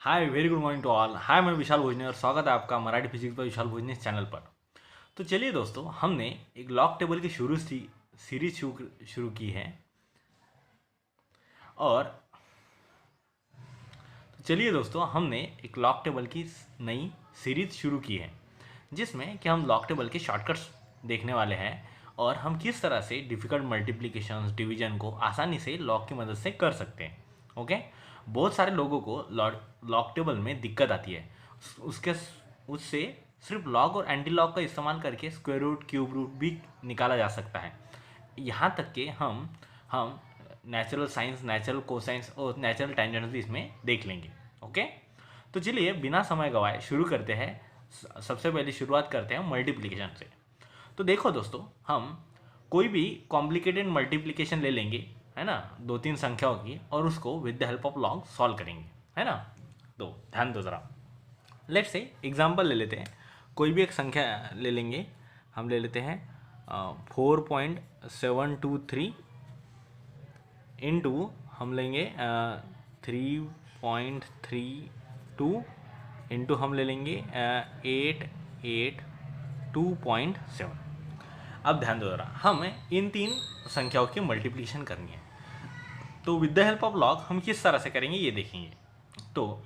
Hi very good morning to all. Hi, मैं विशाल भोजने और स्वागत है आपका मराठी फिजिक्स पर विशाल भोजने इस चैनल पर। तो चलिए दोस्तों, हमने एक लॉग टेबल की सीरीज शुरू की है। और चलिए दोस्तों, हमने एक लॉग टेबल की नई सीरीज शुरू की है जिसमें कि हम लॉग टेबल के शॉर्टकट्स देखने वाले हैं और हम किस तरह से डिफ़िकल्ट मल्टीप्लिकेशंस डिवीजन को आसानी से लॉग की मदद से कर सकते हैं। ओके। बहुत सारे लोगों को लॉग टेबल में दिक्कत आती है। उसके उससे सिर्फ लॉग और एंटी लॉग का इस्तेमाल करके स्क्वायर रूट क्यूब रूट भी निकाला जा सकता है। यहाँ तक कि हम नेचुरल साइंस, नेचुरल कोसाइंस और नेचुरल टेंजेंट्स भी इसमें देख लेंगे। ओके। तो चलिए बिना समय गवाए शुरू करते हैं। सबसे पहले शुरुआत करते हैं मल्टीप्लिकेशन से। तो देखो दोस्तों, हम कोई भी कॉम्प्लिकेटेड मल्टीप्लिकेशन ले लेंगे, है ना, दो तीन संख्याओं की, और उसको with the help of log solve करेंगे, है ना। तो ध्यान दो ज़रा। लेट्स से एग्जांपल ले लेते हैं। कोई भी एक संख्या ले लेंगे। हम ले लेते हैं 4.723 इंटू हम लेंगे 3.32 इंटू हम ले लेंगे 882.7। अब ध्यान दो जरा, हमें इन तीन संख्याओं की मल्टीप्लिकेशन करनी है। तो with the help of log हम किस तरह से करेंगे ये देखेंगे। तो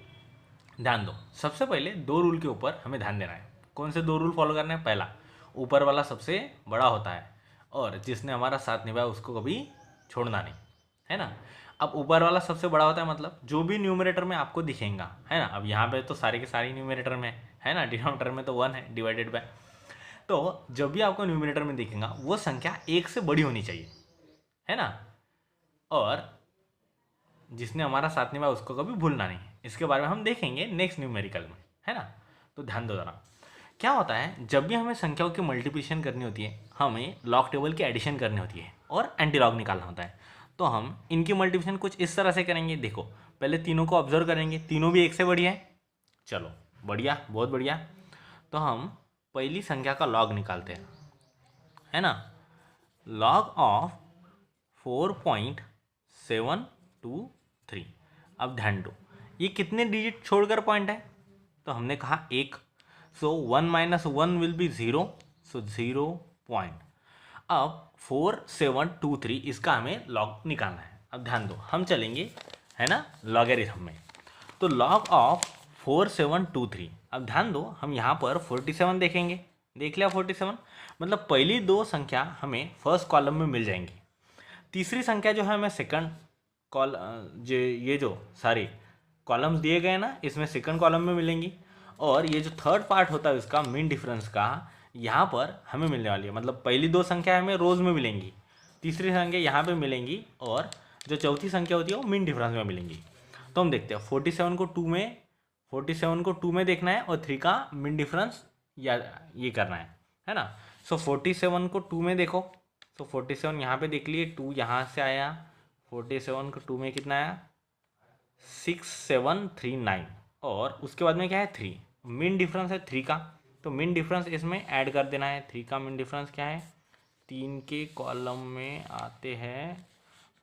ध्यान दो, सबसे पहले दो रूल के ऊपर हमें ध्यान देना है। कौन से दो रूल फॉलो करने हैं? पहला, ऊपर वाला सबसे बड़ा होता है और जिसने हमारा साथ निभाया उसको कभी छोड़ना नहीं, है ना। अब ऊपर वाला सबसे बड़ा होता है मतलब जो भी न्यूमरेटर में आपको दिखेगा, है ना। अब यहाँ पे तो सारे के सारे न्यूमरेटर में है ना, डिनोमिनेटर में तो 1 है डिवाइडेड बाय। तो जब भी आपको न्यूमरेटर में दिखेगा वो संख्या एक से बड़ी होनी चाहिए, है ना। और जिसने हमारा साथ निभाया उसको कभी भूलना नहीं। इसके बारे में हम देखेंगे नेक्स्ट न्यूमेरिकल में, है ना। तो ध्यान दो जरा, क्या होता है जब भी हमें संख्याओं की मल्टीप्लिकेशन करनी होती है, हमें लॉग टेबल की एडिशन करनी होती है और एंटी लॉग निकालना होता है। तो हम इनकी मल्टीप्लिकेशन कुछ इस तरह से करेंगे। देखो, पहले तीनों को ऑब्जर्व करेंगे, तीनों भी एक से बढ़िया है। चलो बढ़िया, बहुत बढ़िया। तो हम पहली संख्या का लॉग निकालते हैं, है ना। Log of 4.723। अब ध्यान दो, ये कितने डिजिट छोड़कर पॉइंट है? तो हमने कहा एक। सो 1 - 1 विल बी 0, सो 0 पॉइंट। अब 4723 इसका हमें लॉग निकालना है। अब ध्यान दो, हम चलेंगे, है ना, लॉगरिथम में। तो लॉग ऑफ 4723। अब ध्यान दो, हम यहाँ पर 47 देखेंगे। देख लिया 47, मतलब पहली दो संख्या हमें फर्स्ट कॉलम में मिल जाएंगी। तीसरी संख्या जो है हमें सेकंड कॉल जो ये जो सारी कॉलम्स दिए गए ना, इसमें सेकंड कॉलम में मिलेंगी। और ये जो थर्ड पार्ट होता है इसका मीन डिफरेंस का, यहाँ पर हमें मिलने वाली है। मतलब पहली दो संख्या हमें रोज में मिलेंगी, तीसरी संख्या यहाँ पे मिलेंगी, और जो चौथी संख्या होती है वो मीन डिफरेंस में मिलेंगी। तो हम देखते हैं 47 को 2 में देखना है और 3 का मीन डिफरेंस या ये करना है ना। सो 47 को 2 में देखो, तो 47 यहाँ पे देख लिए, 2 यहाँ से आया, 47 को 2 में कितना आया 6739। और उसके बाद में क्या है 3, मीन डिफरेंस है 3 का। तो मीन डिफरेंस इसमें ऐड कर देना है। 3 का मीन डिफरेंस क्या है, 3 के कॉलम में आते हैं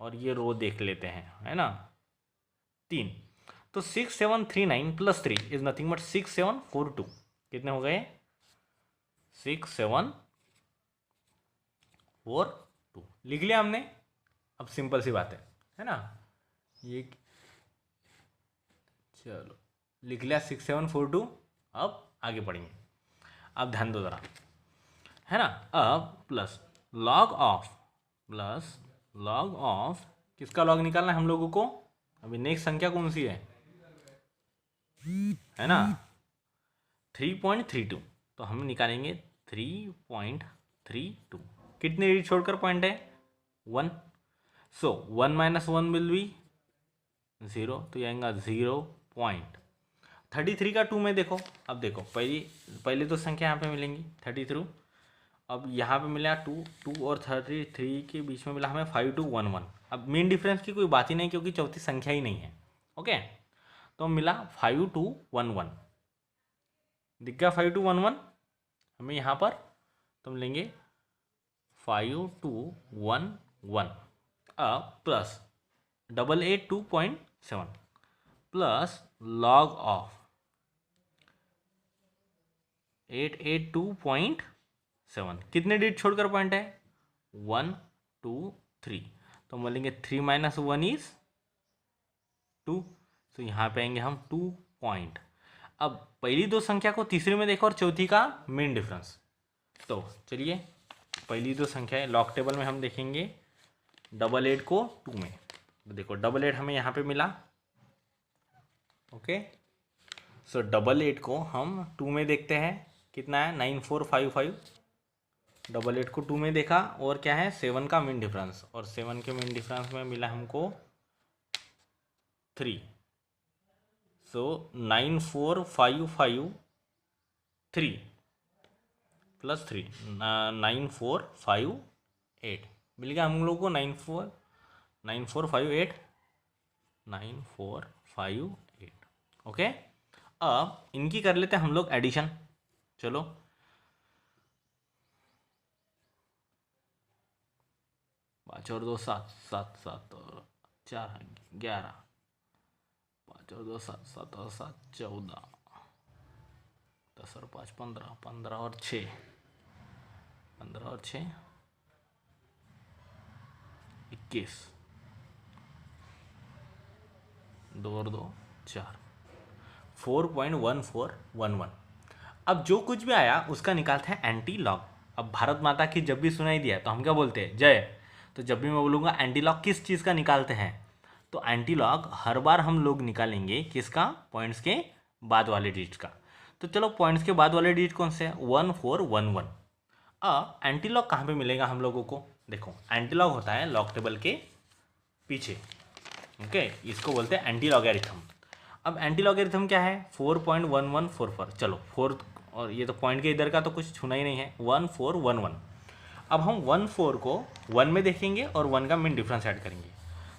और ये रो देख लेते हैं, है ना, 3। तो 6739 प्लस 3 इज नथिंग बट 6742। कितने हो गए? 6742 लिख लिया हमने। अब सिंपल सी बात है ना, ये चलो लिख लिया 6742। अब आगे पढ़ेंगे। अब ध्यान दो ज़रा, है ना। अब प्लस लॉग ऑफ किसका लॉग निकालना है हम लोगों को? अभी नेक्स्ट संख्या कौन सी है ना, 3.32। तो हम निकालेंगे 3.32। कितने डिजिट छोड़कर पॉइंट है? 1। सो 1 - 1 विल बी 0, तो ये आएगा 0.33 का 2 में देखो। अब देखो, पहली तो संख्या यहाँ पे मिलेंगी 33। अब यहाँ पे मिला 2 और 33 के बीच में मिला हमें 5211। अब मेन डिफरेंस की कोई बात ही नहीं क्योंकि चौथी संख्या ही नहीं है। ओके, तो मिला 5211। दिख गया 5211 हमें यहाँ पर। तो हम लेंगे 5211 अब प्लस 882.7 प्लस लॉग ऑफ 882.7। कितने डिजिट छोड़कर पॉइंट है? 1 2 3। तो हम बोलेंगे 3 - 1 इज 2। तो यहाँ पे आएंगे हम 2 पॉइंट। अब पहली दो संख्या को तीसरे में देखो और चौथी का मीन डिफरेंस। तो चलिए पहली दो संख्या है लॉग टेबल में हम देखेंगे 88 को 2 में। तो देखो 88 हमें यहाँ पे मिला। ओके, सो 88 को हम 2 में देखते हैं कितना है 9455। 88 को 2 में देखा और क्या है 7 का मीन डिफरेंस, और 7 के मीन डिफरेंस में मिला हमको 3। सो 9453 प्लस 3 9458 मिल गया हम लोग को 9458। ओके, अब इनकी कर लेते हैं हम लोग एडिशन। चलो 5 और 2 7, 7 7 और 4 11, 5 और 2 7, 7 और 7 14, 10 और 5 15, 15 और 6 21, 2 और 2 4, 4.1411। अब जो कुछ भी आया उसका निकालते हैं एंटी लॉग। अब भारत माता की जब भी सुनाई दिया तो हम क्या बोलते हैं? जय। तो जब भी मैं बोलूँगा एंटी लॉग किस चीज़ का निकालते हैं, तो एंटी लॉग हर बार हम लोग निकालेंगे किसका? पॉइंट्स के बाद वाले डिजिट का। तो चलो पॉइंट्स के बाद वाले डिजिट कौन से हैं? 1411। अब एंटी लॉग कहाँ पे मिलेगा हम लोगों को? देखो एंटी लॉग होता है लॉग टेबल के पीछे। ओके, इसको बोलते हैं एंटी लॉगरिथम। अब एंटी लॉगरिथम क्या है? 4.1144। चलो 4, और ये तो पॉइंट के इधर का तो कुछ छूना ही नहीं है, 1411। अब हम 14 को 1 में देखेंगे और 1 का मीन डिफरेंस ऐड करेंगे।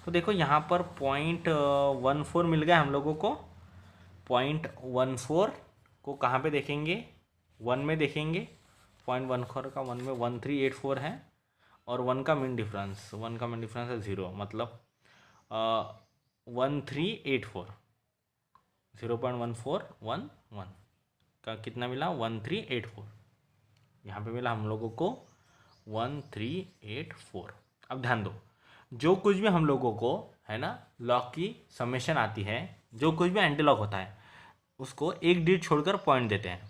तो देखो यहाँ पर 0.14 मिल गया हम लोगों को। 0.14 को कहाँ पे देखेंगे? 1 में देखेंगे। 0.14 का 1 में 1384 है, और 1 का मीन डिफरेंस है 0, मतलब 1384। 0.1411 का कितना मिला? 1384। यहाँ पे मिला हम लोगों को 1384। अब ध्यान दो, जो कुछ भी हम लोगों को है ना लॉग की समेशन आती है, जो कुछ भी एंटी लॉग होता है उसको एक डिजिट छोड़कर पॉइंट देते हैं।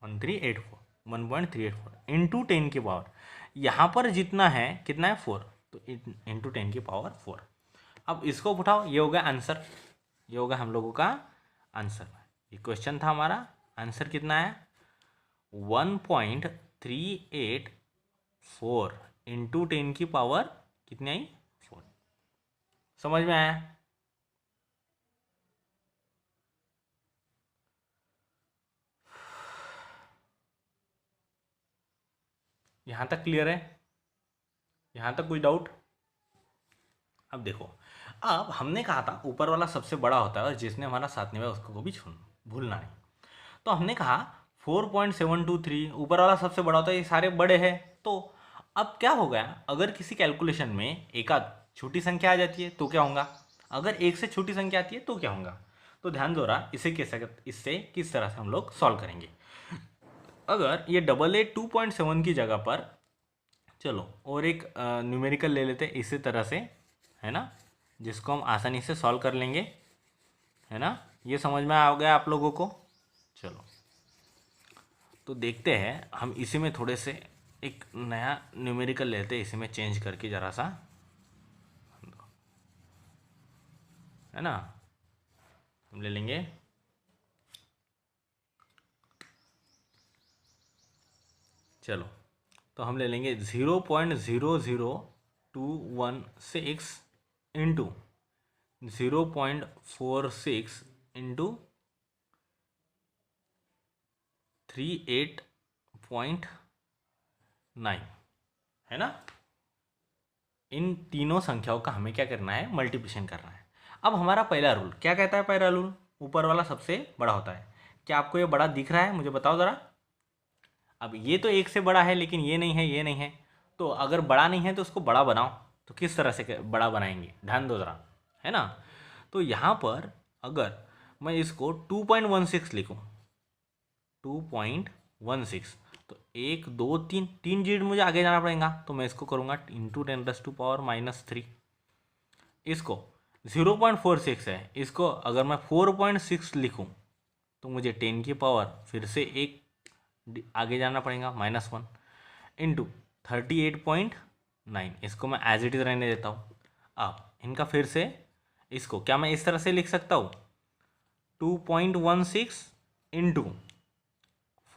1.384 इंटू 10 की पावर, यहाँ पर जितना है कितना है 4, तो इंटू 10 की पावर 4। अब इसको उठाओ, ये होगा आंसर, ये होगा हम लोगों का आंसर। ये क्वेश्चन था हमारा, आंसर कितना है? 1.384 इंटू 10 की पावर कितनी आई? 4। समझ में आया? यहाँ तक क्लियर है? यहाँ तक कोई डाउट? अब देखो, अब हमने कहा था ऊपर वाला सबसे बड़ा होता है और जिसने हमारा साथ निभाया उसको भी भूलना नहीं। तो हमने कहा 4.723 ऊपर वाला सबसे बड़ा होता है, ये सारे बड़े हैं। तो अब क्या हो गया, अगर किसी कैलकुलेशन में एक आध छोटी संख्या आ जाती है तो क्या होगा? अगर एक से छोटी संख्या आती है तो क्या होगा? तो ध्यान दो रहा, इससे किस तरह से हम लोग सॉल्व करेंगे। अगर ये 882.7 की जगह पर चलो और एक न्यूमेरिकल ले लेते हैं इसी तरह से, है ना, जिसको हम आसानी से सॉल्व कर लेंगे, है ना। ये समझ में आ गया आप लोगों को? चलो तो देखते हैं, हम इसी में थोड़े से एक नया न्यूमेरिकल लेते हैं, इसी में चेंज करके ज़रा सा, है ना। हम ले लेंगे चलो, तो हम ले लेंगे 0.00216 इंटू 0.46 इंटू 38.9, है ना। इन तीनों संख्याओं का हमें क्या करना है? मल्टीप्लिकेशन करना है। अब हमारा पहला रूल क्या कहता है? पहला रूल, ऊपर वाला सबसे बड़ा होता है। क्या आपको ये बड़ा दिख रहा है? मुझे बताओ ज़रा। अब ये तो एक से बड़ा है, लेकिन ये नहीं है, ये नहीं है। तो अगर बड़ा नहीं है तो उसको बड़ा बनाओ। तो किस तरह से बड़ा बनाएंगे? ध्यान दो ज़रा, है ना। तो यहाँ पर अगर मैं इसको 2.16 लिखूँ, 2.16, तो 1 2 3 3 डिजिट मुझे आगे जाना पड़ेगा, तो मैं इसको करूँगा इंटू 10⁻³ इसको 0.46 है, इसको अगर मैं 4.6 लिखूँ तो मुझे 10 की पावर फिर से एक आगे जाना पड़ेगा -1 इंटू 38.9, इसको मैं एज इट इज़ रहने देता हूँ। अब इनका फिर से इसको क्या मैं इस तरह से लिख सकता हूँ, 2.16 इंटू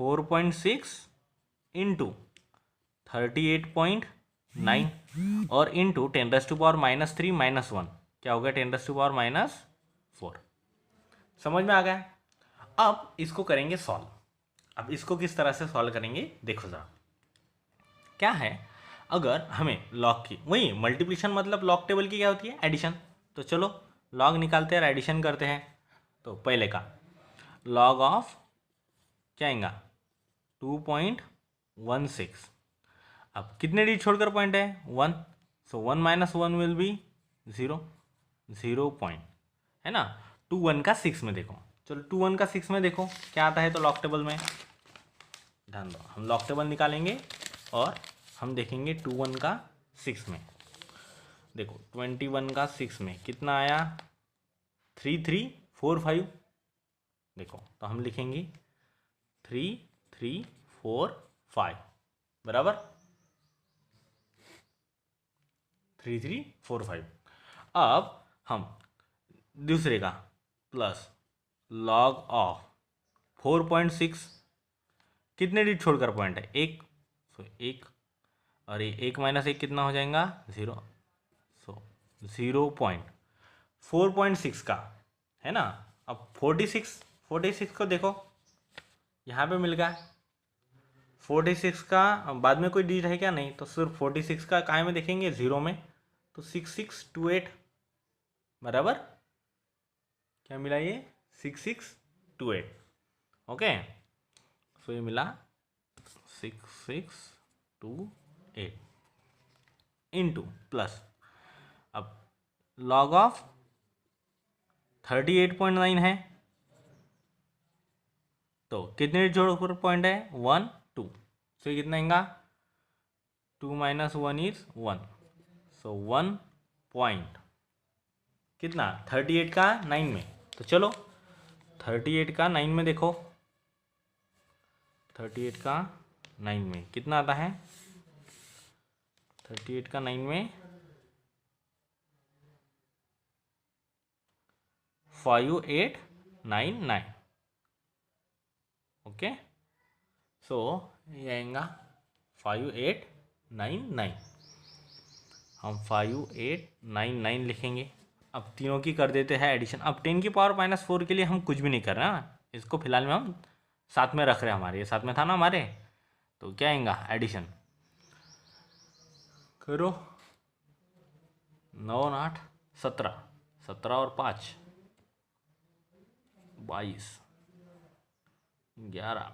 4.6 इंटू 38.9 और इंटू 10⁻³ -1, क्या होगा 10⁻⁻4। समझ में आ गया। अब इसको करेंगे सॉल्व। अब इसको किस तरह से सॉल्व करेंगे देखो ज़रा। क्या है, अगर हमें लॉग की वही मल्टीप्लिकेशन मतलब लॉग टेबल की क्या होती है, एडिशन। तो चलो लॉग निकालते हैं और एडिशन करते हैं। तो पहले का लॉग ऑफ क्या आएगा 2.16। अब कितने डिजिट छोड़कर पॉइंट है 1, सो 1 - 1 विल बी 0, 0 पॉइंट, है ना। 2 1 का 6 में देखो, चलो 2 1 का 6 में देखो क्या आता है। तो लॉग टेबल में ध्यान दो, हम लॉग टेबल निकालेंगे और हम देखेंगे 2 1 का 6 में। देखो 21 का 6 में कितना आया 3 3 4 5। देखो तो हम लिखेंगे 3 3 4 5 बराबर 3 3 4 5। अब हम दूसरे का प्लस लॉग ऑफ 4.6, कितने डिजिट छोड़कर पॉइंट है 1, सो 1 और ये 1 - 1 कितना हो जाएगा 0, सो 0 पॉइंट 4.6 का, है ना। अब 46 को देखो यहाँ पे मिल गया। 46 का बाद में कोई डिजिट है क्या, नहीं, तो सिर्फ 46 का काय में देखेंगे 0 में, तो 6628 बराबर क्या मिला ये 6628। ओके, सो ये मिला 6628 इंटू प्लस अब लॉग ऑफ 38.9 है, तो कितने जोड़ पॉइंट है 1 2, सो कितना आएगा 2 - 1 इज 1, सो 1 पॉइंट कितना 38 का 9 में। तो चलो 38 का 9 में देखो, 38 का 9 में कितना आता है 38 का 9 में 5899। ओके, सो ये आएगा 5899, हम 5899 लिखेंगे। अब तीनों की कर देते हैं एडिशन। अब 10 की पावर -4 के लिए हम कुछ भी नहीं कर रहे हैं, इसको फिलहाल में हम साथ में रख रहे हैं, हमारे ये साथ में था ना हमारे। तो क्या आएगा एडिशन करो 9 8 17, 17 और 5 22, 11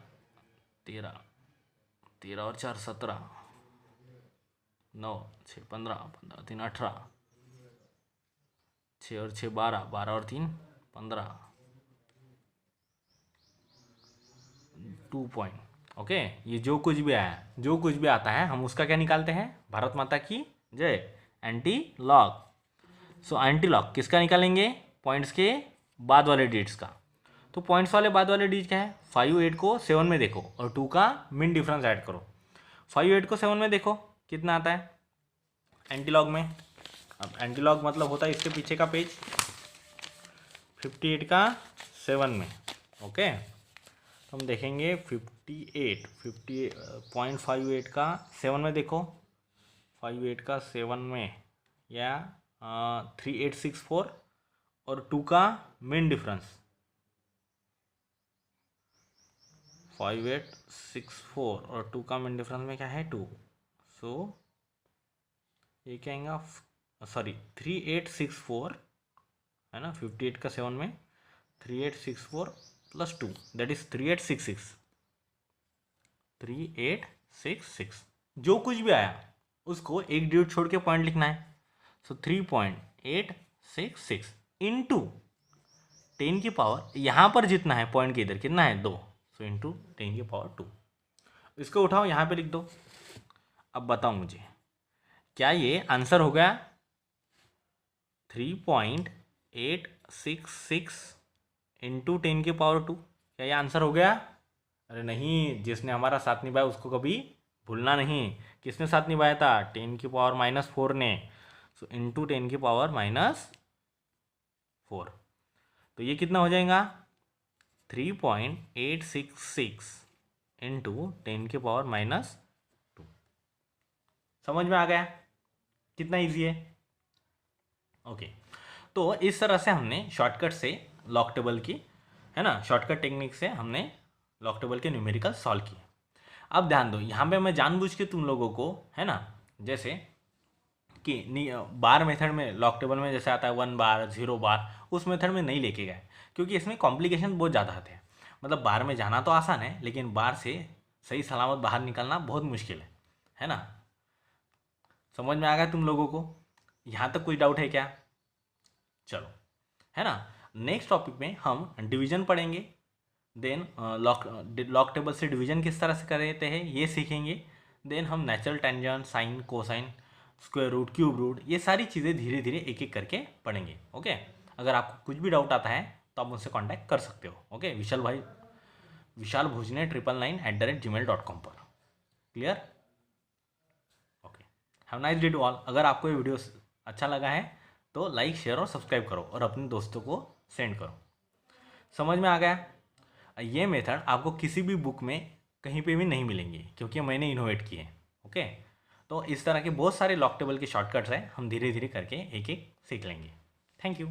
13, 13 और 4 17, 9 6 15, 15 3 18, 6 और 6 12, 12 और 3 15, 2 पॉइंट। ओके, ये जो कुछ भी आया, जो कुछ भी आता है हम उसका क्या निकालते हैं, भारत माता की जय, anti log. So anti log किसका निकालेंगे, पॉइंट्स के बाद वाले डिजिट्स का। तो पॉइंट्स वाले बाद वाले डिजिट क्या है 5 8 को 7 में देखो और 2 का मिन डिफरेंस ऐड करो। 5 8 को 7 में देखो कितना आता है एंटी लॉग में। अब एंटी लॉग मतलब होता है इसके पीछे का पेज 58 का 7 में। ओके, तो हम देखेंगे 58.58 का 7 में देखो, 58 का 7 में या 3864 और 2 का मेन डिफरेंस 5864 और 2 का मेन डिफरेंस में क्या है 2, सो ये क्या आएगा सॉरी 3864 है ना, 58 का 7 में 3864 प्लस 2 दैट इज 3866। जो कुछ भी आया उसको एक डिजिट छोड़ के पॉइंट लिखना है। सो 3.8 6 इंटू 10 की पावर, यहाँ पर जितना है पॉइंट के इधर कितना है 2, सो इंटू 10 की पावर 2। इसको उठाओ यहाँ पे लिख दो। अब बताओ मुझे क्या ये आंसर हो गया 3.866 इंटू 10 की पावर 2? क्या ये आंसर हो गया? अरे नहीं, जिसने हमारा साथ निभाया उसको कभी भूलना नहीं। किसने साथ निभाया था? 10 की पावर -4 ने। सो इंटू 10 की पावर -4, तो ये कितना हो जाएगा 3.866 इंटू 10 की पावर -2। समझ में आ गया कितना ईजी है? ओके, तो इस तरह से हमने शॉर्टकट से लॉग टेबल की, है ना, शॉर्टकट टेक्निक से हमने लॉग टेबल के न्यूमेरिकल सॉल्व किए। अब ध्यान दो, यहाँ पे मैं जानबूझ के तुम लोगों को, है ना, जैसे कि बार मेथड में लॉग टेबल में जैसे आता है 1 बार 0 बार, उस मेथड में नहीं लेके गए क्योंकि इसमें कॉम्प्लिकेशन बहुत ज़्यादा आते हैं। मतलब बार में जाना तो आसान है, लेकिन बार से सही सलामत बाहर निकलना बहुत मुश्किल है ना। समझ में आ गया तुम लोगों को? यहाँ तक कोई डाउट है क्या? चलो, है ना, नेक्स्ट टॉपिक में हम डिवीजन पढ़ेंगे, देन लॉग टेबल से डिवीजन किस तरह से करते हैं ये सीखेंगे। देन हम natural tangent, sine, cosine, square root, cube root, ये सारी चीज़ें धीरे धीरे एक एक करके पढ़ेंगे। ओके, अगर आपको कुछ भी डाउट आता है तो आप मुझसे कांटेक्ट कर सकते हो। ओके, विशाल भोजने 999@gmail.com पर। Clear? Okay, have nice day to all. अगर आपको ये वीडियो अच्छा लगा है तो लाइक, शेयर और सब्सक्राइब करो और अपने दोस्तों को सेंड करो। समझ में आ गया? ये मेथड आपको किसी भी बुक में कहीं पे भी नहीं मिलेंगे क्योंकि मैंने इनोवेट किए। ओके, तो इस तरह के बहुत सारे लॉग टेबल के शॉर्टकट्स हैं, हम धीरे धीरे करके एक एक सीख लेंगे। Thank you.